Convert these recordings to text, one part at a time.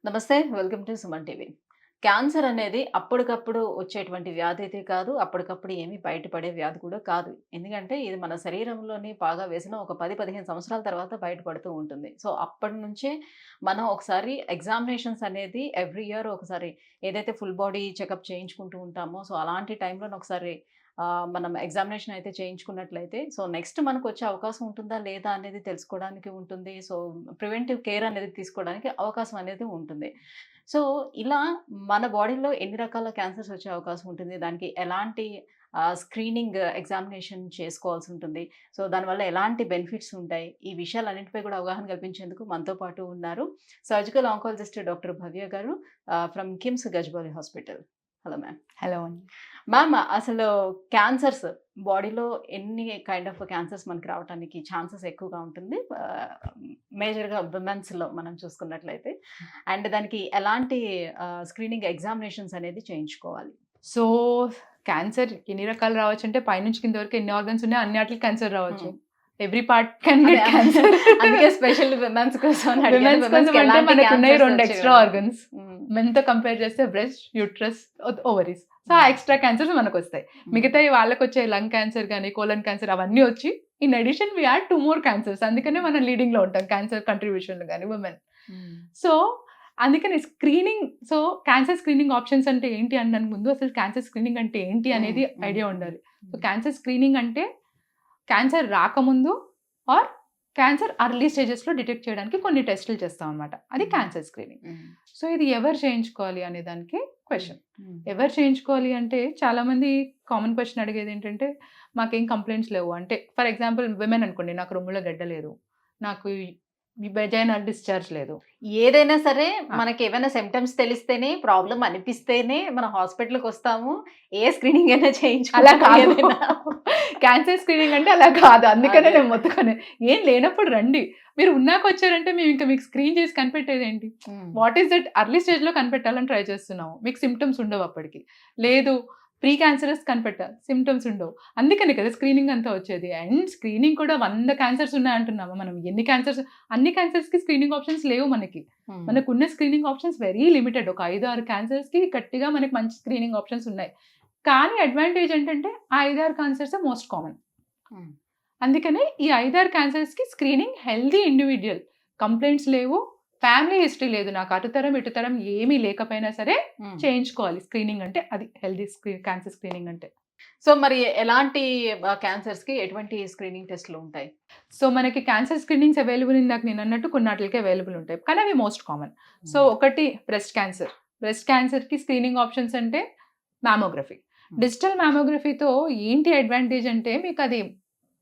నమస్తే. Welcome to Suman TV. Cancer అనేది అప్పటికప్పుడు వచ్చేటువంటి వ్యాధి అయితే కాదు. అప్పటికప్పుడు ఏమీ బయటపడే వ్యాధి కూడా కాదు. ఎందుకంటే ఇది మన శరీరంలోని పాగా వేసిన ఒక 10, 15 సంవత్సరాల తర్వాత బయటపడుతూ ఉంటుంది. సో, అప్పటినుంచే మనం ఒకసారి ఎగ్జామినేషన్స్ అనేది ఎవ్రీ ఇయర్ ఒకసారి ఏదైతే ఫుల్ బాడీ చెకప్ చేయించుకుంటూ ఉంటామో, సో, అలాంటి టైంలోనే ఒకసారి మనం ఎగ్జామినేషన్ అయితే చేయించుకున్నట్లయితే, సో, నెక్స్ట్ మనకొచ్చే అవకాశం ఉంటుందా లేదా అనేది తెలుసుకోవడానికి ఉంటుంది. సో, ప్రివెంటివ్ కేర్ అనేది తీసుకోవడానికి అవకాశం అనేది ఉంటుంది. సో, ఇలా మన బాడీలో ఎన్ని రకాల క్యాన్సర్స్ వచ్చే అవకాశం ఉంటుంది? దానికి ఎలాంటి స్క్రీనింగ్ ఎగ్జామినేషన్ చేసుకోవాల్సి ఉంటుంది. సో, దానివల్ల ఎలాంటి బెనిఫిట్స్ ఉంటాయి? ఈ విషయాలన్నిటిపై కూడా అవగాహన కల్పించేందుకు మనతో పాటు ఉన్నారు సర్జికల్ ఆంకాలజిస్ట్ డాక్టర్ భవ్య గారు from KIMS Gachibowli hospital. Hello ma'am. Hello అండి. మ్యామ్, అసలు క్యాన్సర్స్ బాడీలో ఎన్ని కైండ్ ఆఫ్ క్యాన్సర్స్ మనకి రావటానికి ఛాన్సెస్ ఎక్కువగా ఉంటుంది? మేజర్‌గా విమెన్స్‌లో మనం చూసుకున్నట్లయితే. అండ్ దానికి ఎలాంటి స్క్రీనింగ్ ఎగ్జామినేషన్స్ అనేది చేయించుకోవాలి? సో, క్యాన్సర్ ఎన్ని రకాలు రావచ్చంటే పైనుంచి కింద వరకు ఎన్ని ఆర్గన్స్ ఉన్నాయో అన్ని ఆటిలకి క్యాన్సర్ రావచ్చు. ఎవ్రీ పార్ట్ కెన్ అదే గెట్ క్యాన్సర్. అందుకే స్పెషల్ విమెన్స్ కోసం అని అడిగాను. విమెన్స్ కోసం విమెన్స్‌కి అంటే ఎలాంటి మనకున్నాయి క్యాన్సర్స్ 2 ఎక్స్ట్రా వచ్చేవి? ఆర్గన్స్. హ్మ్. మెన్‌తో కంపేర్ చేస్తే బ్రెస్ట్, యూట్రస్, ఓవరీస్. సో, ఆ ఎక్స్ట్రా క్యాన్సర్స్ మనకొస్తాయి. మిగతాయి వాళ్ళకొచ్చే లంగ్ క్యాన్సర్ గానీ, కోలన్ క్యాన్సర్ అవన్నీ వచ్చి in addition we add 2 more cancers. అందుకనే మనం లీడింగ్‌లో ఉంటాం క్యాన్సర్ కంట్రిబ్యూషన్‌లో గానీ విమెన్. హ్మ్. సో, అందుకని స్క్రీనింగ్ క్యాన్సర్ స్క్రీనింగ్ ఆప్షన్స్ అంటే ఏంటి అనడానికి ముందు అసలు క్యాన్సర్ స్క్రీనింగ్ అంటే ఏంటి అనేది ఐడియా ఉండాలి. సో, క్యాన్సర్ స్క్రీనింగ్ అంటే క్యాన్సర్ రాకముందు ఆర్ క్యాన్సర్ అర్లీ స్టేజెస్‌లో డిటెక్ట్ చేయడానికి కొన్ని టెస్టులు చేస్తాం అనమాట. అది క్యాన్సర్ స్క్రీనింగ్. హ్మ్. సో, ఇది ఎవరు చేయించుకోవాలి అనే దానికి క్వెషన్. హ్మ్. ఎవరు చేయించుకోవాలి అంటే చాలామంది కామన్ క్వెషన్ అడిగేది ఏంటంటే మాకేం కంప్లైంట్స్ లేవు. అంటే ఫర్ ఎగ్జాంపుల్ విమెన్ అనుకోండి, నాకు రొమ్ములో గడ్డ లేదు, నాకు వెజైనల్ డిశ్చార్జ్ లేదు. ఏదైనా సరే మనకేమైనా సింప్టమ్స్ తెలిస్తేనే, ప్రాబ్లమ్ అనిపిస్తేనే మనం హాస్పిటల్‌కి వస్తాము. ఏ స్క్రీనింగ్ అయినా అలా చేయించుకుంటాము కాదు. ఏదైనా. క్యాన్సర్ స్క్రీనింగ్ అంటే అలా కాదు. అందుకనే అదే. నేను మొత్తుకునే ఏం లేనప్పుడు రండి. మీరు ఉన్నాక వచ్చారంటే మేము ఇంకా మీకు స్క్రీన్ చేసి కనిపెట్టేదేంటి? హ్మ్. వాట్ ఈస్ దట్ అర్లీ స్టేజ్‌లో కనిపెట్టాలని ట్రై చేస్తున్నాము. మీకు సింప్టమ్స్ ఉండవు అప్పటికి. లేదు ప్రీ క్యాన్సరస్ కనిపెట్టాలి, సింప్టమ్స్ ఉండవు. అందుకనే కదా స్క్రీనింగ్ అంతా వచ్చేది. అండ్ స్క్రీనింగ్ కూడా 100 క్యాన్సర్స్ ఉన్నాయంటున్నామా మనం? ఎన్ని క్యాన్సర్స్? అన్ని క్యాన్సర్స్‌కి స్క్రీనింగ్ ఆప్షన్స్ లేవు మనకి. హ్మ్. మనకున్న స్క్రీనింగ్ ఆప్షన్స్ వెరీ లిమిటెడ్. ఒక 5, 6 క్యాన్సర్స్‌కి గట్టిగా మనకి మంచి స్క్రీనింగ్ ఆప్షన్స్ ఉన్నాయి. కానీ అడ్వాంటేజ్ ఏంటంటే ఆ 5, 6 క్యాన్సర్సే మోస్ట్ కామన్. హ్మ్. అందుకనే ఈ 5, 6 క్యాన్సర్స్‌కి స్క్రీనింగ్ హెల్తీ ఇండివిడ్యువల్. కంప్లెయింట్స్ లేవు, ఫ్యామిలీ హిస్టరీ లేదు. నాకు అటుతరం, ఇటుతరం ఏమీ లేకపోయినా సరే హ్మ్. చేయించుకోవాలి స్క్రీనింగ్ అంటే. అది హెల్తీ క్యాన్సర్ స్క్రీనింగ్ అంటే. సో, మరి ఎలాంటి క్యాన్సర్స్‌కి ఎటువంటి స్క్రీనింగ్ టెస్ట్‌లు ఉంటాయి? సో, మనకి క్యాన్సర్ స్క్రీనింగ్స్ అవైలబుల్ ఇందాక నేనన్నట్టు కొన్నాటిలకి అవైలబుల్ ఉంటాయి. కానీ అవి మోస్ట్ కామన్. సో, ఒకటి బ్రెస్ట్ క్యాన్సర్. బ్రెస్ట్ క్యాన్సర్‌కి స్క్రీనింగ్ ఆప్షన్స్ అంటే మ్యామోగ్రఫీ. డిజిటల్ మ్యామోగ్రఫీతో ఏంటి అడ్వాంటేజ్ అంటే మీకు అది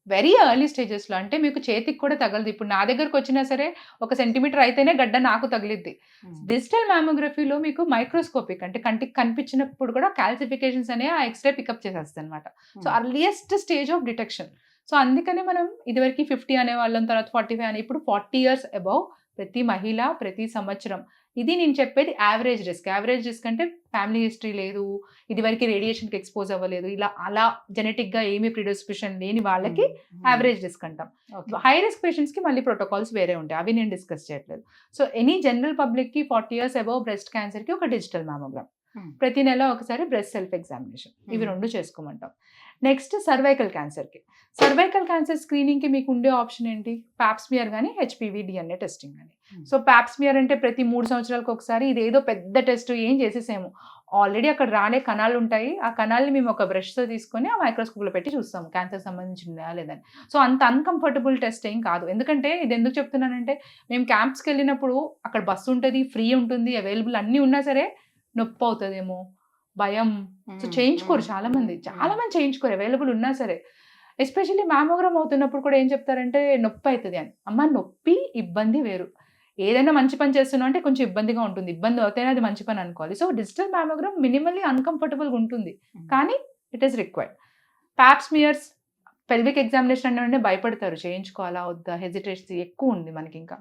వెరీ ఎర్లీ స్టేజెస్‌లో, అంటే మీకు చేతికి కూడా తగలదు. ఇప్పుడు నా దగ్గరకొచ్చినా సరే ఒక సెంటీమీటర్ అయితేనే గడ్డ నాకు తగిలిద్ది. హ్మ్. డిజిటల్ మ్యామోగ్రఫీలో మీకు మైక్రోస్కోపిక్ అంటే కంటికి కనిపించినప్పుడు కూడా కాల్సిఫికేషన్స్ అనేవి ఆ ఎక్స్‌రే పికప్ చేసేస్తదనమాట. So, earliest stage of detection. So, అందుకనే మనం ఇదివరకు 50 అనేవాళ్ళం, తర్వాత 45 అని, ఇప్పుడు 40 ఇయర్స్ అబోవ్ ప్రతి మహిళ ప్రతి సంవత్సరం. ఇది నేను చెప్పేది యావరేజ్ రిస్క్. యావరేజ్ రిస్క్ అంటే ఫ్యామిలీ హిస్టరీ లేదు, ఇదివరకు రేడియేషన్‌కి ఎక్స్‌పోజ్ అవ్వలేదు, ఇలా అలా జెనెటిక్‌గా ఏమీ ప్రిడిస్పోజిషన్ లేని వాళ్ళకి యావరేజ్ రిస్క్ అంటాం. ఓకే. హై రిస్క్ పేషెంట్స్‌కి మళ్ళీ ప్రోటోకాల్స్ వేరే ఉంటాయి. అవి నేను డిస్కస్ చేయట్లేదు. సో, ఎనీ జనరల్ పబ్లిక్‌కి 40 ఇయర్స్ అబోవ్ బ్రెస్ట్ క్యాన్సర్‌కి ఒక డిజిటల్ మ్యామోగ్రామ్. హ్మ్. ప్రతి నెల ఒకసారి బ్రెస్ట్ సెల్ఫ్ ఎగ్జామినేషన్. ఇవి హ్మ్. 2 చేసుకోమంటాం. నెక్స్ట్ సర్వైకల్ క్యాన్సర్‌కి. సర్వైకల్ క్యాన్సర్ స్క్రీనింగ్‌కి మీకు ఉండే ఆప్షన్ ఏంటి? పాప్ స్మియర్ గాని, హెచ్‌పివి డిఎన్ఏ టెస్టింగ్ గాని. సో, పాప్ స్మియర్ అంటే ప్రతి 3 సంవత్సరాలకు ఒకసారి. ఇదేదో పెద్ద టెస్ట్ ఏం చేసేసాము. ఆల్రెడీ అక్కడ రాలే కణాలు ఉంటాయి. ఆ కణాలని మేము ఒక బ్రష్‌తో తీసుకొని ఆ మైక్రోస్కోప్‌లో పెట్టి చూస్తాము క్యాన్సర్ సంబంధించినదా లేదని. సో, అంత అన్‌కంఫర్టబుల్ టెస్ట్ ఏం కాదు. ఎందుకంటే ఇది ఎందుకు చెప్తున్నానంటే మేము క్యాంప్స్‌కెళ్ళినప్పుడు అక్కడ బస్సు ఉంటది, ఫ్రీ ఉంటుంది, అవైలబుల్ అన్నీ ఉన్నా సరే నొప్పి అవుతదేమో, భయం. సో, చేయించుకోరు చాలామంది. చాలామంది చేయించుకోరు అవైలబుల్ ఉన్నా సరే. ఎస్పెషల్లీ మ్యామోగ్రామ్ అవుతున్నప్పుడు కూడా ఏం చెప్తారంటే నొప్పి అయితది అని. అమ్మ నొప్పి, ఇబ్బంది వేరు. ఏదైనా మంచి పని చేస్తున్నాం అంటే కొంచెం ఇబ్బందిగా ఉంటుంది. ఇబ్బంది అవుతేనే అది మంచి పని అనుకోవాలి. సో, డిజిటల్ మ్యామోగ్రామ్ మినిమల్లీ అన్‌కంఫర్టబుల్‌గా ఉంటుంది. కానీ it is required. Pop smears, pelvic examination అంటే భయపడతారు. చేయించుకోవాలా వద్దా హెసిటేషన్ ఎక్కువ ఉంది మనకింకా.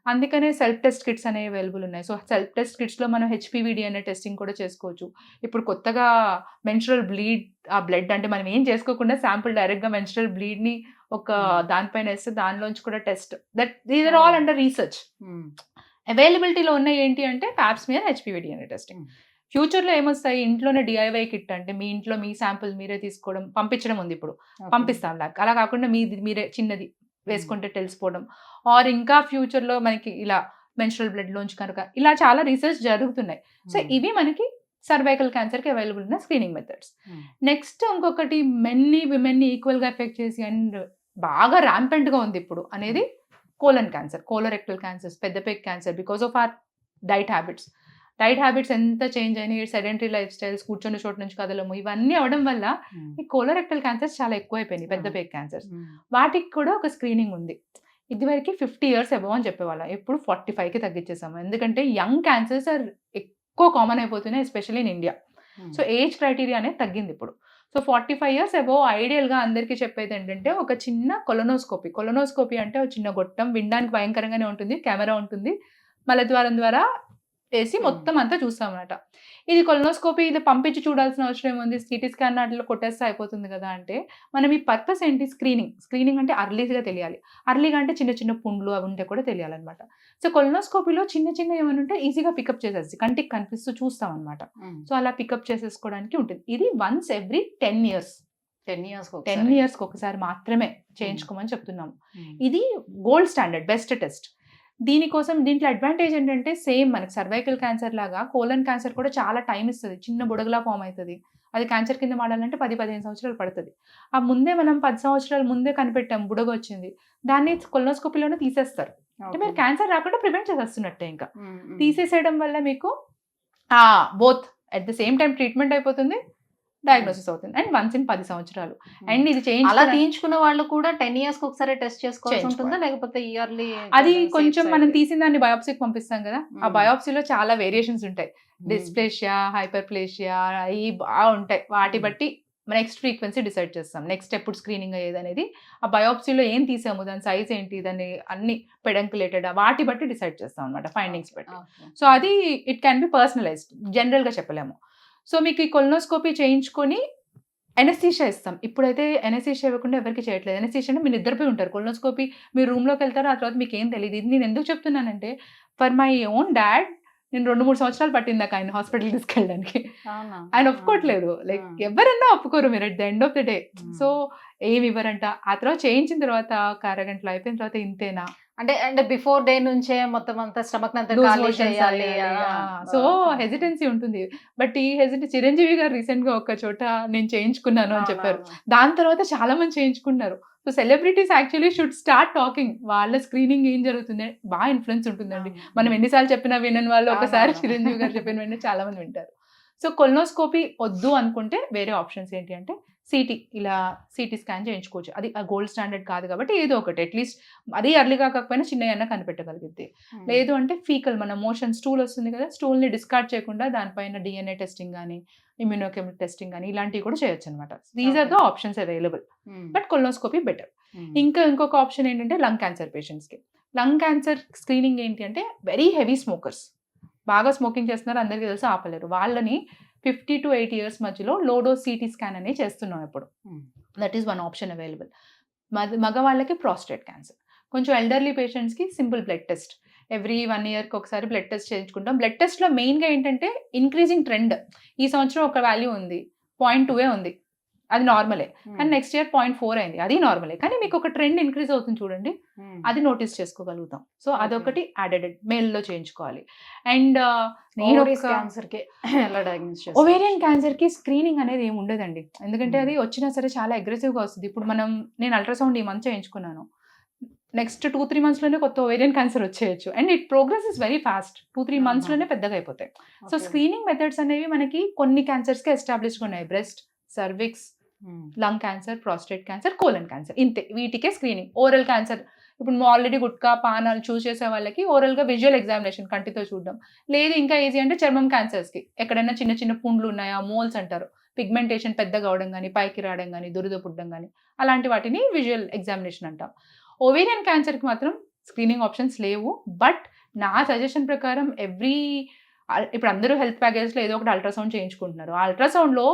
అందుకనే సెల్ఫ్ టెస్ట్ కిట్స్ అనేవి అవైలబుల్ ఉన్నాయి. సో, సెల్ఫ్ టెస్ట్ కిట్స్‌లో మనం హెచ్‌పివి డిఎన్ఏ టెస్టింగ్ కూడా చేసుకోవచ్చు. ఇప్పుడు కొత్తగా మెన్స్ట్రువల్ బ్లీడ్, ఆ బ్లడ్ అంటే మనం ఏం చేసుకోకుండా శాంపుల్ డైరెక్ట్‌గా మెన్స్ట్రువల్ బ్లీడ్‌ని ఒక దానిపైన ఏస్తే దానిలోంచి కూడా test. These are all under research. అవైలబిలిటీలో ఉన్నాయి ఏంటి అంటే పాప్స్మియర్, హెచ్పివి డిఎన్ఏ టెస్టింగ్. ఫ్యూచర్లో ఏమొస్తాయి, ఇంట్లోనే డిఐవై కిట్ అంటే మీ ఇంట్లో మీ శాంపుల్ మీరే తీసుకోవడం, పంపించడం ఉంది ఇప్పుడు, పంపిస్తాం లాగా. అలా కాకుండా మీరే చిన్నది వేసుకుంటే తెలిసిపోవడం, ఆర్ ఇంకా ఫ్యూచర్లో మనకి ఇలా మెన్స్ట్రల్ బ్లడ్ లోంచి కనుక ఇలా చాలా రీసెర్చ్ జరుగుతున్నాయి. సో ఇవి మనకి సర్వైకల్ క్యాన్సర్కి అవైలబుల్ ఉన్న స్క్రీనింగ్ మెథడ్స్. నెక్స్ట్ ఇంకొకటి విమెన్ని ఈక్వల్గా ఎఫెక్ట్ చేసి అండ్ బాగా ర్యాంపెంట్గా ఉంది ఇప్పుడు అనేది కోలన్ క్యాన్సర్, కోలోరెక్టల్ క్యాన్సర్స్, పెద్దపేక్ cancer, because of our diet habits ఎంత చేంజ్ అయినాయి, సెడెంటరీ లైఫ్ స్టైల్స్, కూర్చొని చోటు నుంచి కదలము, ఇవన్నీ అవడం వల్ల ఈ కోలోరెక్టల్ క్యాన్సర్స్ చాలా ఎక్కువైపోయినాయి, పెద్దపేక్ క్యాన్సర్స్. వాటికి కూడా ఒక స్క్రీనింగ్ ఉంది. ఇదివరకు 50 years అబవ్ అని చెప్పేవాళ్ళం, ఇప్పుడు 45కి తగ్గించేసాము. ఎందుకంటే యంగ్ క్యాన్సర్స్ ఆర్ ఎక్కువ కామన్ అయిపోతున్నాయి, especially in India. So age criteria అనేది తగ్గింది ఇప్పుడు. సో 45 years అబవ్ ఐడియల్గా అందరికీ చెప్పేది ఏంటంటే ఒక చిన్న కొలనోస్కోపీ అంటే ఒక చిన్న గొట్టం, వినడానికి భయంకరంగానే ఉంటుంది, కెమెరా ఉంటుంది, మలద్వారం ద్వారా వేసి మొత్తం అంతా చూస్తాం అన్నమాట. ఇది కొలనోస్కోపీ, ఇది పంపించి చూడాల్సిన అవసరం ఏముంది, సిటీ స్కాన్ అట్లా కొట్టేస్తే అయిపోతుంది కదా అంటే, మనం ఈ పర్పస్ ఏంటి, స్క్రీనింగ్ అంటే అర్లీగా తెలియాలి. అర్లీగా అంటే చిన్న చిన్న పుండ్లు అవి ఉంటే కూడా తెలియాలన్నమాట. సో కొలనోస్కోపీలో చిన్న ఏమైనా ఉంటే ఈజీగా పికప్ చేసేసి కంటికి కనిపిస్తూ చూస్తాం అనమాట. సో అలా పికప్ చేసేసుకోవడానికి ఉంటుంది. ఇది వన్స్ ఎవ్రీ 10 years 10 years ఒకసారి మాత్రమే చేయించుకోమని చెప్తున్నాము. ఇది గోల్డ్ స్టాండర్డ్, బెస్ట్ టెస్ట్. దీంట్లో అడ్వాంటేజ్ ఏంటంటే సేమ్ మనకి సర్వైకల్ క్యాన్సర్ లాగా కోలన్ క్యాన్సర్ కూడా చాలా టైం ఇస్తుంది, చిన్న బుడగలా ఫామ్ అవుతుంది. అది క్యాన్సర్ కింద మాడాలంటే 10-15 సంవత్సరాలు పడుతుంది. ఆ ముందే మనం 10 సంవత్సరాల ముందే కనిపెట్టాం, బుడగ వచ్చింది, దాన్ని కొలనోస్కోపీలోనే తీసేస్తారు. అంటే మీరు క్యాన్సర్ రాకుండా ప్రివెంట్ చేసేస్తున్నట్టే. ఇంకా తీసేసేయడం వల్ల మీకు both at the same time treatment అయిపోతుంది, డయాగ్నోసిస్ అవుతుంది, అండ్ వన్స్ ఇన్ 10 సంవత్సరాలు. అండ్ ఇది అలా తీయించుకున్న వాళ్ళు కూడా 10 years ఒకసారి టెస్ట్ చేసుకోవాల్సి ఉంటుందా, లేకపోతే ఇయర్లీ? అది కొంచెం మనం తీసిన దాన్ని బయోప్సీకి పంపిస్తాం కదా, ఆ బయోప్సీలో చాలా వేరియేషన్స్ ఉంటాయి, డిస్ప్లేషియా, హైపర్ప్లేషియా, అవి బాగా ఉంటాయి. వాటి బట్టి నెక్స్ట్ ఫ్రీక్వెన్సీ డిసైడ్ చేస్తాం, నెక్స్ట్ ఎప్పుడు స్క్రీనింగ్ అయ్యేది అనేది. ఆ బయోప్సీలో ఏం తీసాము, దాని సైజ్ ఏంటి, దాన్ని అన్ని పెడంకులేటెడ్, వాటి బట్టి డిసైడ్ చేస్తాం అనమాట, ఫైండింగ్స్ బట్టి. సో అది ఇట్ క్యాన్ బి పర్సనలైజ్డ్, జనరల్గా చెప్పలేము. సో మీకు ఈ కొలనోస్కోపీ చేయించుకొని ఎనస్థీషియా ఇస్తాం. ఇప్పుడైతే ఎనస్థీషియా ఇవ్వకుండా ఎవరికి చేయట్లేదు. ఎనస్థీషియా అంటే మీరు నిద్రపోయి ఉంటారు, కొలనోస్కోపీ మీరు రూమ్లోకి వెళ్తారు, ఆ తర్వాత మీకు ఏం తెలియదు. ఇది నేను ఎందుకు చెప్తున్నానంటే, ఫర్ మై ఓన్ డాడ్ నేను 2-3 సంవత్సరాలు పట్టింది ఆయన హాస్పిటల్ తీసుకెళ్ళడానికి. ఆయన ఒప్పుకోవట్లేదు, లైక్ ఎవరన్నా ఒప్పుకోరు మీరు at the end of the day. So ఏమి ఇవ్వరంట. ఆ తర్వాత చేయించిన తర్వాత ఒక అరగంటలో అయిపోయిన తర్వాత ఇంతేనా అంటే బిఫోర్ డే నుంచే మొత్తం అంతా స్టమక్ అంతా ఖాళీ చేయాలి. సో హెజిటెన్సీ ఉంటుంది. బట్ ఈ చిరంజీవి గారు రీసెంట్ గా ఒక చోట నేను చేయించుకున్నాను అని చెప్పారు. దాని తర్వాత చాలా మంది చేయించుకున్నారు. So celebrities actually should start talking, వాళ్ళ స్క్రీనింగ్ ఏం జరుగుతుంది బాగా ఇన్ఫ్లుయెన్స్ ఉంటుందండి. మనం ఎన్నిసార్లు చెప్పినా వినని వాళ్ళు ఒకసారి చిరంజీవి గారు చెప్పిన వెంటనే చాలా మంది వింటారు. సో కొలనోస్కోపీ వద్దు అనుకుంటే వేరే ఆప్షన్స్ ఏంటి అంటే సిటీ స్కాన్ చేయించుకోవచ్చు. అది గోల్డ్ స్టాండర్డ్ కాదు కాబట్టి ఏదో ఒకటి అట్లీస్ట్ అది అర్లీగా కాకపోయినా చిన్నగా కనిపెట్టగలిగిద్ది. లేదు అంటే ఫీకల్, మన మోషన్ స్టూల్ వస్తుంది కదా, స్టూల్ని డిస్కార్డ్ చేయకుండా దానిపైన డిఎన్ఏ టెస్టింగ్ కానీ ఇమ్యూనోకెమికల్ టెస్టింగ్ కానీ ఇలాంటివి కూడా చేయొచ్చు అనమాట. These are the options available, but colonoscopy better. ఇంకొక ఆప్షన్ ఏంటంటే లంగ్ క్యాన్సర్ పేషెంట్స్కి. లంగ్ క్యాన్సర్ స్క్రీనింగ్ ఏంటి అంటే వెరీ హెవీ స్మోకర్స్, బాగా స్మోకింగ్ చేస్తున్నారు, అందరికీ తెలుసు, ఆపలేరు. వాళ్ళని 50 to 80 years మధ్యలో లోడోస్ సిటీ స్కాన్ అనేది చేస్తున్నాం ఇప్పుడు. That is one option available. మగవాళ్ళకి ప్రాస్టేట్ క్యాన్సర్, కొంచెం ఎల్డర్లీ పేషెంట్స్కి సింపుల్ బ్లడ్ టెస్ట్, ఎవ్రీ 1 yearకి ఒకసారి బ్లడ్ టెస్ట్ చేయించుకుంటాం. బ్లడ్ టెస్ట్లో మెయిన్గా ఏంటంటే ఇంక్రీజింగ్ ట్రెండ్. ఈ సంవత్సరం ఒక వాల్యూ ఉంది, 0.2 ఉంది, అది నార్మలే. కానీ నెక్స్ట్ ఇయర్ 0.4 అయింది, అది నార్మలే. కానీ మీకు ఒక ట్రెండ్ ఇంక్రీజ్ అవుతుంది చూడండి, అది నోటీస్ చేసుకోగలుగుతాం. సో అదొకటి యాడెడ్ మేల్లో చేయించుకోవాలి. అండ్ నేను ఓవేరియన్ క్యాన్సర్కి స్క్రీనింగ్ అనేది ఏమి ఉండదండి, ఎందుకంటే అది వచ్చినా సరే చాలా అగ్రెసివ్గా వస్తుంది. ఇప్పుడు నేను అల్ట్రాసౌండ్ ఈ మంత్ చేయించుకున్నాను, నెక్స్ట్ 2-3 monthsలోనే కొత్త ఓవేరియన్ క్యాన్సర్ వచ్చేయచ్చు. And it progress is very fast, 2-3 monthsలోనే పెద్దగా అయిపోతాయి. సో స్క్రీనింగ్ మెథడ్స్ అనేవి మనకి కొన్ని క్యాన్సర్స్కి ఎస్టాబ్లిష్గా ఉన్నాయి, breast, cervix, lung cancer, prostate cancer, colon cancer, ఇంతే, వీటికే స్క్రీనింగ్. ఓరల్ క్యాన్సర్ ఇప్పుడు ఆల్రెడీ గుట్కా పానాలు చూస్ చేసే వాళ్ళకి ఓరల్గా విజువల్ ఎగ్జామినేషన్ కంటితో చూడడం. లేదు ఇంకా ఈజీ అంటే చర్మం క్యాన్సర్స్కి ఎక్కడైనా చిన్న చిన్న పుండ్లు ఉన్నాయా, మోల్స్ అంటారు, పిగ్మెంటేషన్ పెద్దగా అవడం కానీ, పైకి రావడం కానీ, దురద పుట్టడం కానీ, అలాంటి వాటిని విజువల్ ఎగ్జామినేషన్ అంటాం. ఓవేరియన్ క్యాన్సర్కి మాత్రం స్క్రీనింగ్ ఆప్షన్స్ లేవు. బట్ నా సజెషన్ ప్రకారం ఇప్పుడు అందరూ హెల్త్ ప్యాకేజ్లో ఏదో ఒకటి అల్ట్రాసౌండ్ చేయించుకుంటున్నారు. ఆ అల్ట్రాసౌండ్లో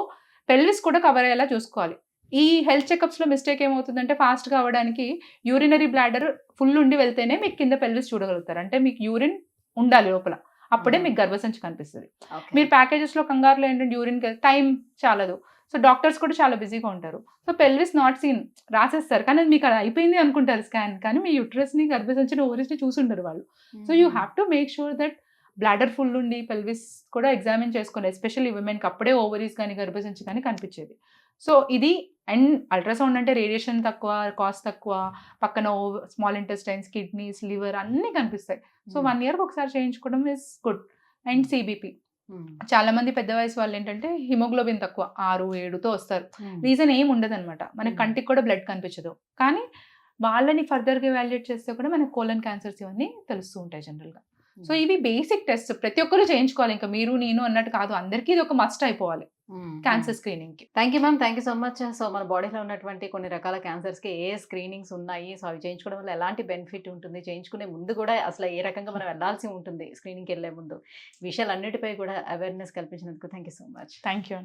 పెల్విస్ కూడా కవర్ అయ్యేలా చూసుకోవాలి. ఈ హెల్త్ చెకప్స్లో మిస్టేక్ ఏమవుతుందంటే ఫాస్ట్గా అవ్వడానికి యూరినరీ బ్లాడర్ ఫుల్ ఉండి వెళ్తేనే మీకు కింద పెల్విస్ చూడగలుగుతారు. అంటే మీకు యూరిన్ ఉండాలి లోపల, అప్పుడే మ్మ్. మీకు గర్భసంచి కనిపిస్తుంది. ఓకే. మీరు ప్యాకేజెస్లో కంగారులో ఏంటంటే యూరిన్కి టైం చాలదు, సో డాక్టర్స్ కూడా చాలా బిజీగా ఉంటారు, సో పెల్విస్ నాట్ సీన్ రాసేస్తారు, కానీ అది మీకు అది అయిపోయింది అనుకుంటారు స్కాన్, కానీ మీ యూట్రస్ని గర్భసంచిని ఓవరీస్ని చూసుంటారు వాళ్ళు. So you have to make sure that bladder full ఉండి పెల్విస్ కూడా ఎగ్జామిన్ చేసుకోవాలి, ఎస్పెషల్లీ విమెన్కి అప్పుడే ఓవరీస్ కానీ గర్భసంచి కానీ కనిపించేది. సో ఇది, అండ్ అల్ట్రాసౌండ్ అంటే రేడియేషన్ తక్కువ, కాస్ట్ తక్కువ, పక్కన స్మాల్ ఇంటెస్టైన్స్, కిడ్నీస్, లివర్ అన్నీ కనిపిస్తాయి. సో 1 yearకి ఒకసారి చేయించుకోవడం ఇస్ గుడ్. అండ్ సిబిపి, చాలా మంది పెద్ద వయసు వాళ్ళు ఏంటంటే హిమోగ్లోబిన్ తక్కువ 6-7తో వస్తారు, రీజన్ ఏం ఉండదు అనమాట, మనకి కంటికి కూడా బ్లడ్ కనిపించదు, కానీ వాళ్ళని ఫర్దర్గా ఎవాల్యుయేట్ చేస్తే కూడా మనకి కోలన్ క్యాన్సర్స్ ఇవన్నీ తెలుస్తూ ఉంటాయి జనరల్గా. సో ఇవి బేసిక్ టెస్ట్, ప్రతి ఒక్కరు చేయించుకోవాలి, ఇంకా మీరు నేను అన్నట్టు కాదు, అందరికీ ఇది ఒక మస్ట్ అయిపోవాలి క్యాన్సర్ స్క్రీనింగ్కి. Thank you ma'am, thank you so much. So మన బాడీలో ఉన్నటువంటి కొన్ని రకాల క్యాన్సర్స్కి ఏ స్క్రీనింగ్స్ ఉన్నాయి, సో అవి చేయించుకోవడం వల్ల ఎలాంటి బెనిఫిట్ ఉంటుంది, చేయించుకునే ముందు కూడా అసలు ఏ రకంగా మనం వెళ్ళాల్సి ఉంటుంది స్క్రీనింగ్కి వెళ్ళే ముందు, విషయాలన్నిటిపై కూడా అవేర్నెస్ కల్పించినందుకు thank you so much. Thank you.